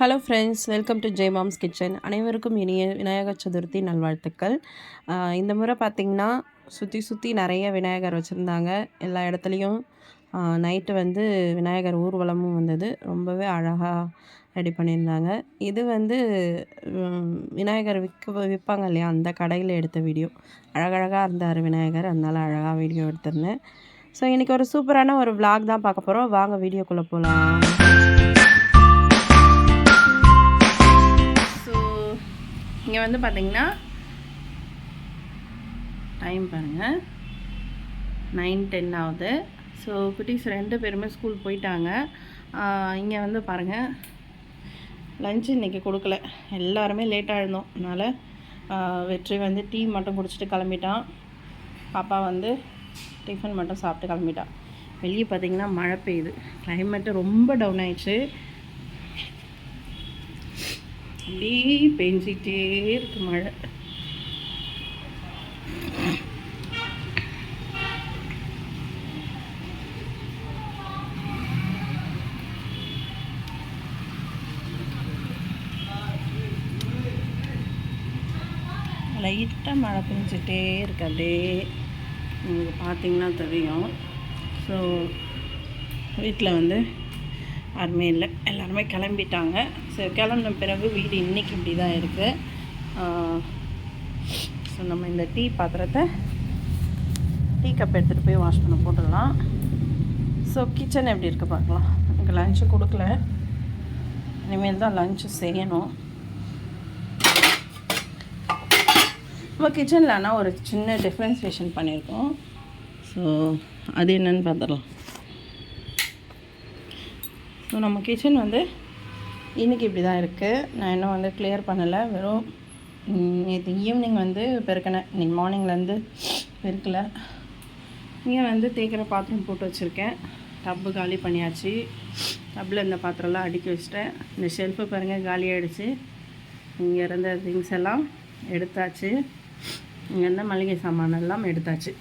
Hello friends, welcome to Jai moms kitchen. அனைவருக்கும் இனிய விநாயகர் சதுர்த்தி நல்வாழ்த்துக்கள். இந்த முறை பார்த்திங்கன்னா சுற்றி நிறைய விநாயகர் வச்சுருந்தாங்க. எல்லா இடத்துலையும் நைட்டு வந்து விநாயகர் ஊர்வலமும் வந்தது. ரொம்பவே அழகாக ரெடி பண்ணியிருந்தாங்க. இது வந்து விநாயகர் விற்பாங்க இல்லையா, அந்த கடையில் எடுத்த வீடியோ. அழகழகாக இருந்தார் விநாயகர், அதனால் அழகாக வீடியோ எடுத்திருந்தேன். ஸோ இன்றைக்கி ஒரு சூப்பரான ஒரு விளாக் தான் பார்க்க போகிறோம். வாங்க வீடியோக்குள்ளே போகலாம். இங்கே வந்து பார்த்திங்கன்னா டைம் பாருங்கள், 9:10 ஆகுது. ஸோ குட்டீஸ் 2 பேருமே ஸ்கூல் போயிட்டாங்க. இங்கே வந்து பாருங்கள், லஞ்சு இன்றைக்கி கொடுக்கல. எல்லாருமே லேட்டாக இருந்தோம். அதனால் வெற்றி வந்து டீ மட்டும் குடிச்சிட்டு கிளம்பிட்டான். பாப்பா வந்து டிஃபன் மட்டும் சாப்பிட்டு கிளம்பிட்டான். வெளியே பார்த்திங்கன்னா மழை பெய்யுது. கிளைமேட்டு ரொம்ப டவுன் ஆயிடுச்சு. அப்படியே பெஞ்சிக்கிட்டே இருக்கு மழை. லைட்டாக மழை பெஞ்சிட்டே இருக்கு. அப்படியே உங்களுக்கு பார்த்தீங்கன்னா தெரியும். ஸோ வீட்டில் வந்து யாருமே இல்லை, எல்லாருமே கிளம்பிட்டாங்க. ஸோ கிளம்பின பிறகு வீடு இன்றைக்கி இப்படி தான் இருக்குது. ஸோ நம்ம இந்த டீ பாத்திரத்தை டீ கப் எடுத்துகிட்டு போய் வாஷ் பண்ண போட்டுடலாம். ஸோ கிச்சன் எப்படி இருக்குது பார்க்கலாம். எனக்கு லஞ்சு கொடுக்கல, இனிமேல் தான் லஞ்சு செய்யணும். நம்ம கிச்சனில் ஆனால் ஒரு சின்ன டிஃப்ரென்சியேஷன் பண்ணியிருக்கோம். ஸோ அது என்னென்னு பார்த்துடலாம். ஸோ நம்ம கிச்சன் வந்து இன்றைக்கி இப்படி தான் இருக்குது. நான் இன்னும் வந்து கிளியர் பண்ணலை. வெறும் நேற்று ஈவினிங் வந்து பெருக்கினேன். இன்றைக்கி மார்னிங்லேருந்து பெருக்கலை. இங்கே வந்து தேய்க்கிற பாத்திரம் போட்டு வச்சுருக்கேன். டப்பு காலி பண்ணியாச்சு. டப்பில் இந்த பாத்திரம்லாம் அடுக்கி வச்சிட்டேன். இந்த ஷெல்ஃபு பாருங்கள் காலி ஆகிடுச்சு. இங்கே இருந்த திங்ஸ் எல்லாம் எடுத்தாச்சு. இங்கே இருந்த மளிகை சாமான் எல்லாம் எடுத்தாச்சு.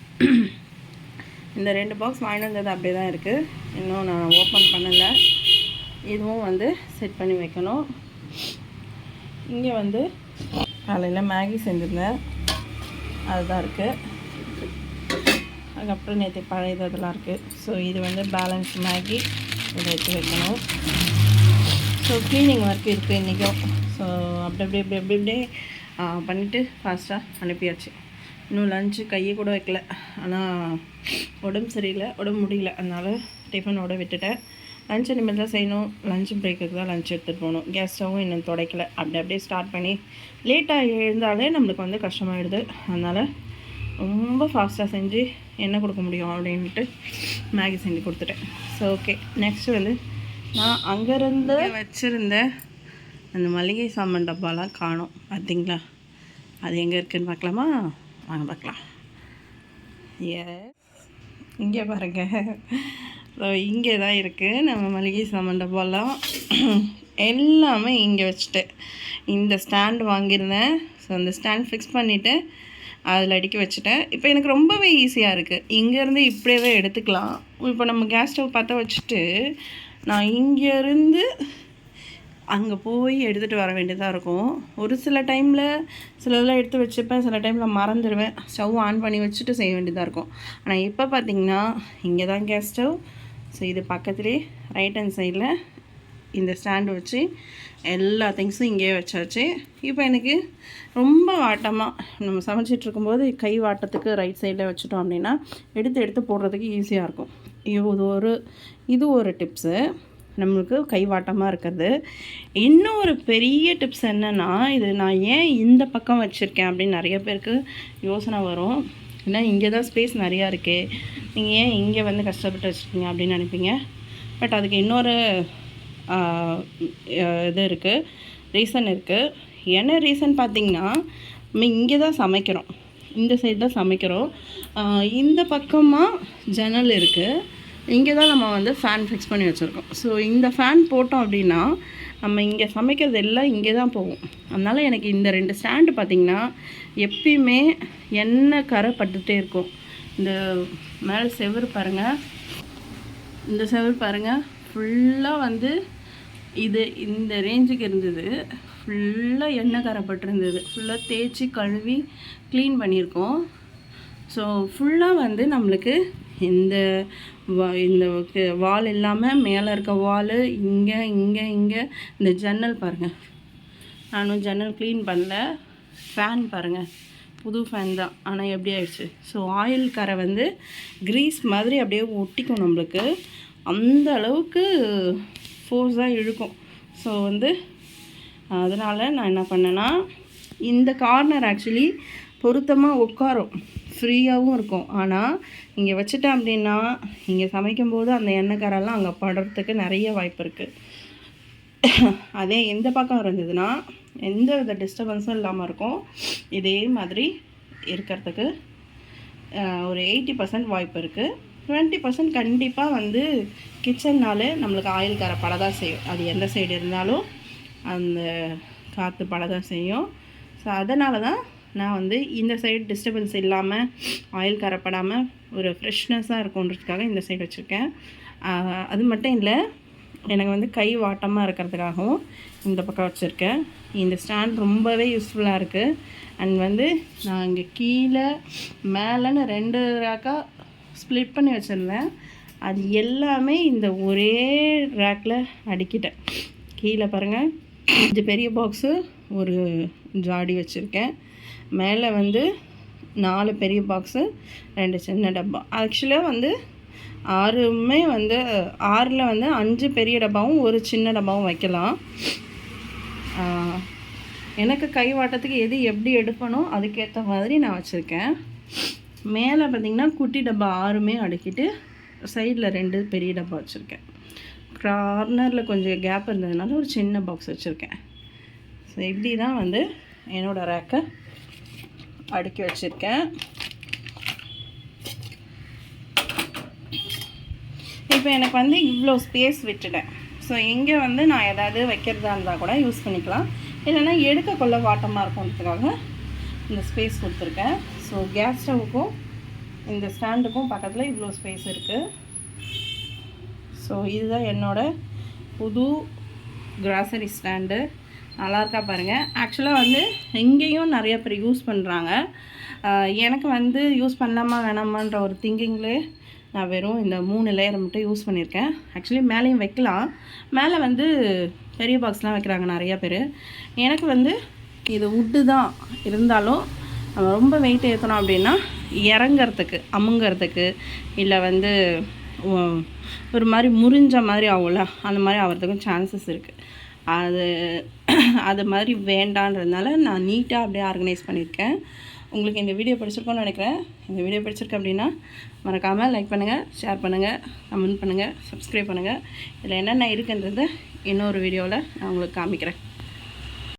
இந்த 2 பாக்ஸ் வாங்கிட்டு வந்தது அப்படியே தான் இருக்குது. இன்னும் நான் ஓப்பன் பண்ணலை. இதுவும் வந்து செட் பண்ணி வைக்கணும். இங்கே வந்து காலையில் மேகி செஞ்சுருந்தேன், அதுதான் இருக்குது. அதுக்கப்புறம் நேற்று பழையது அதெல்லாம் இருக்குது. ஸோ இது வந்து பேலன்ஸ் மேகி இதை வச்சு வைக்கணும். ஸோ க்ளீனிங் ஒர்க் இருக்குது இன்றைக்கும். ஸோ அப்படியே பண்ணிவிட்டு ஃபாஸ்ட்டாக அனுப்பியாச்சு. இன்னும் லஞ்சு கையை கூட வைக்கல. ஆனால் உடம்பு சரியில்லை, உடம்பு முடியல, அதனால் டிஃபனோடு விட்டுட்டேன். லஞ்ச் இனிமேல் தான் செய்யணும். லஞ்சு பிரேக்குக்கு தான் லஞ்ச் எடுத்துகிட்டு போகணும். கேஸ் ஸ்டவ்வும் இன்னும் துடைக்கல. அப்படியே ஸ்டார்ட் பண்ணி லேட்டாக எழுந்தாலே நம்மளுக்கு வந்து கஷ்டமாயிடுது. அதனால் ரொம்ப ஃபாஸ்ட்டாக செஞ்சு என்ன கொடுக்க முடியும் அப்படின்ட்டு மேகி செஞ்சு கொடுத்துட்டேன். ஸோ ஓகே, நெக்ஸ்ட்டு வந்து நான் அங்கேருந்து வச்சுருந்த அந்த மளிகை சாமான் டப்பாலாம் காணோம். பார்த்தீங்களா, அது எங்கே இருக்குதுன்னு பார்க்கலாமா? வாங்க பார்க்கலாம். இங்கே பாருங்கள், இங்கே தான் இருக்குது நம்ம மளிகை சாமான் டப்பாலாம். எல்லாமே இங்கே வச்சுட்டேன். இந்த ஸ்டாண்டு வாங்கியிருந்தேன். ஸோ அந்த ஸ்டாண்ட் ஃபிக்ஸ் பண்ணிவிட்டு அதில் அடுக்கி வச்சுட்டேன். இப்போ எனக்கு ரொம்பவே ஈஸியாக இருக்குது. இங்கேருந்து இப்படியே எடுத்துக்கலாம். இப்போ நம்ம கேஸ் ஸ்டவ் பற்ற வச்சுட்டு நான் இங்கேருந்து அங்கே போய் எடுத்துகிட்டு வர வேண்டியதாக இருக்கும். ஒரு சில டைமில் சிலதெல்லாம் எடுத்து வச்சுப்பேன், சில டைமில் மறந்துடுவேன். ஸ்டவ் ஆன் பண்ணி வச்சுட்டு செய்ய வேண்டியதாக இருக்கும். ஆனால் இப்போ பார்த்திங்கன்னா இங்கே தான் கேஸ் ஸ்டவ். ஸோ இது பக்கத்துலேயே ரைட் ஹேண்ட் சைடில் இந்த ஸ்டாண்டு வச்சு எல்லா திங்ஸும் இங்கேயே வச்சாச்சு. இப்போ எனக்கு ரொம்ப வாட்டமாக நம்ம சமைச்சிட்ருக்கும்போது கை வாட்டத்துக்கு ரைட் சைடில் வச்சுட்டோம் அப்படின்னா எடுத்து போடுறதுக்கு ஈஸியாக இருக்கும். இது ஒரு டிப்ஸு நம்மளுக்கு கை வாட்டமாக இருக்கிறது. இன்னும் ஒரு பெரிய டிப்ஸ் என்னென்னா, இது நான் ஏன் இந்த பக்கம் வச்சுருக்கேன் அப்படின்னு நிறைய பேருக்கு யோசனை வரும். ஏன்னா இங்கே தான் ஸ்பேஸ் நிறையா இருக்குது, நீங்கள் ஏன் இங்கே வந்து கஷ்டப்பட்டு வச்சுருக்கீங்க அப்படின்னு நினைப்பீங்க. பட் அதுக்கு இன்னொரு இது இருக்குது, ரீசன் இருக்குது. என்ன ரீசன் பார்த்திங்கன்னா, நம்ம இங்கே தான் சமைக்கிறோம், இந்த சைடு தான் சமைக்கிறோம். இந்த பக்கமாக ஜன்னல் இருக்குது, இங்கே தான் நம்ம வந்து ஃபேன் ஃபிக்ஸ் பண்ணி வச்சுருக்கோம். ஸோ இந்த ஃபேன் போட்டோம் அப்படின்னா நம்ம இங்கே சமைக்கிறது எல்லாம் இங்கே தான் போகும். அதனால் எனக்கு இந்த 2 ஸ்டாண்டு பார்த்திங்கன்னா எப்பயுமே எண்ணெய் கரை பட்டுகிட்டே இருக்கும். இந்த மேலே செவுரு பாருங்கள், இந்த செவுரு பாருங்கள், ஃபுல்லாக வந்து இது இந்த ரேஞ்சுக்கு இருந்தது. ஃபுல்லாக எண்ணெய் கரைப்பட்டிருந்தது. ஃபுல்லாக தேய்ச்சி கழுவி க்ளீன் பண்ணியிருக்கோம். ஸோ ஃபுல்லாக வந்து நம்மளுக்கு இந்த வால் இல்லாமல் மேலே இருக்க வால் இங்கே இந்த ஜன்னல் பாருங்கள். நானும் ஜன்னல் க்ளீன் பண்ணல. ஃபேன் பாருங்கள், புது ஃபேன் தான், ஆனால் எப்படி ஆயிடுச்சு. ஸோ ஆயில் கரை வந்து க்ரீஸ் மாதிரி அப்படியே ஒட்டிக்கும் நம்மளுக்கு. அந்த அளவுக்கு ஃபோர்ஸாக இழுக்கும். ஸோ வந்து அதனால் நான் என்ன பண்ணேன்னா, இந்த கார்னர் ஆக்சுவலி பொருத்தமாக உட்காரும், ஃப்ரீயாகவும் இருக்கும். ஆனால் இங்கே வச்சுட்டேன் அப்படின்னா இங்கே சமைக்கும்போது அந்த எண்ணெய் கரெல்லாம் அங்கே படுறதுக்கு நிறைய வாய்ப்பு இருக்குது. அதே எந்த பக்கம் இருந்ததுன்னா எந்த வித டிஸ்டர்பன்ஸும் இல்லாமல் இருக்கும். இதே மாதிரி இருக்கிறதுக்கு ஒரு 80% வாய்ப்பு இருக்குது. 20% கண்டிப்பாக வந்து கிச்சன்னாலே நம்மளுக்கு ஆயில் கரை பட தான் செய்யும். அது எந்த சைடு இருந்தாலும் அந்த காற்று பட தான் செய்யும். ஸோ அதனால தான் நான் வந்து இந்த சைடு டிஸ்டர்பன்ஸ் இல்லாமல் ஆயில் கரைப்படாமல் ஒரு ஃப்ரெஷ்னஸாக இருக்குன்றதுக்காக இந்த சைடு வச்சுருக்கேன். அது மட்டும் இல்லை, எனக்கு வந்து கை வாட்டமாக இருக்கிறதுக்காகவும் இந்த பக்கம் வச்சுருக்கேன். இந்த ஸ்டாண்ட் ரொம்பவே யூஸ்ஃபுல்லாக இருக்குது. அண்ட் வந்து நான் இங்கே கீழே மேலேன்னு 2 ரேக்காக ஸ்ப்ளிட் பண்ணி வச்சுருந்தேன். அது எல்லாமே இந்த ஒரே ரேக்கில் அடுக்கிட்டேன். கீழே பாருங்கள், இது பெரிய பாக்ஸு, ஒரு ஜாடி வச்சுருக்கேன். மேலே வந்து 4 பெரிய பாக்ஸு, 2 சின்ன டப்பா. ஆக்சுவலாக வந்து 6மே வந்து 6ல் வந்து 5 பெரிய டப்பாவும் ஒரு சின்ன டப்பாவும் வைக்கலாம். எனக்கு கை வாட்டத்துக்கு எது எப்படி எடுக்கணும் அதுக்கேற்ற மாதிரி நான் வச்சுருக்கேன். மேலே பார்த்திங்கன்னா குட்டி டப்பா 6மே அடுக்கிட்டு சைடில் 2 பெரிய டப்பா வச்சுருக்கேன். கார்னரில் கொஞ்சம் கேப் இருந்ததுனால ஒரு சின்ன பாக்ஸ் வச்சுருக்கேன். ஸோ இப்படி தான் வந்து என்னோடய ரேக்கை அடுக்கி வச்சுருக்கேன். இப்போ எனக்கு வந்து இவ்வளோ ஸ்பேஸ் விட்டுட்டேன். ஸோ இங்கே வந்து நான் எதாவது வைக்கிறதா இருந்தால் கூட யூஸ் பண்ணிக்கலாம். இல்லைன்னா எடுக்கக்குள்ள வாட்டமாக இருக்கும்ன்றதுக்காக இந்த ஸ்பேஸ் கொடுத்துருக்கேன். ஸோ கேஸ் ஸ்டவ்வுக்கும் இந்த ஸ்டாண்டுக்கும் பக்கத்தில் இவ்வளோ ஸ்பேஸ் இருக்குது. ஸோ இதுதான் என்னோடய புது கிராசரி ஸ்டாண்டு. நல்லாயிருக்கா பாருங்கள். ஆக்சுவலாக வந்து எங்கேயும் நிறைய பேர் யூஸ் பண்ணுறாங்க. எனக்கு வந்து யூஸ் பண்ணலாமா வேணாமான்ற ஒரு திங்கிங்லே நான் வெறும் இந்த 3 லேயர் மட்டும் யூஸ் பண்ணியிருக்கேன். ஆக்சுவலி மேலேயும் வைக்கலாம். மேலே வந்து பெரிய பாக்ஸ்லாம் வைக்கிறாங்க நிறையா பேர். எனக்கு வந்து இது வுட்டு தான் இருந்தாலும் நம்ம ரொம்ப வெயிட் ஏற்றணும் அப்படின்னா இறங்கிறதுக்கு அமுங்கிறதுக்கு இல்லை வந்து ஒரு மாதிரி முறிஞ்ச மாதிரி ஆகும்ல, அந்த மாதிரி ஆகிறதுக்கும் சான்சஸ் இருக்குது. அது மாதிரி வேண்டான்றதுனால நான் நீட்டாக அப்படியே ஆர்கனைஸ் பண்ணியிருக்கேன். உங்களுக்கு இந்த வீடியோ பிடிச்சிருக்கோன்னு நினைக்கிறேன். இந்த வீடியோ பிடிச்சிருக்கு அப்படின்னா மறக்காமல் லைக் பண்ணுங்கள், ஷேர் பண்ணுங்கள், கமெண்ட் பண்ணுங்கள், சப்ஸ்கிரைப் பண்ணுங்கள். இதில் என்னென்ன இருக்குன்றது இன்னொரு வீடியோவில் நான் உங்களுக்கு காமிக்கிறேன்.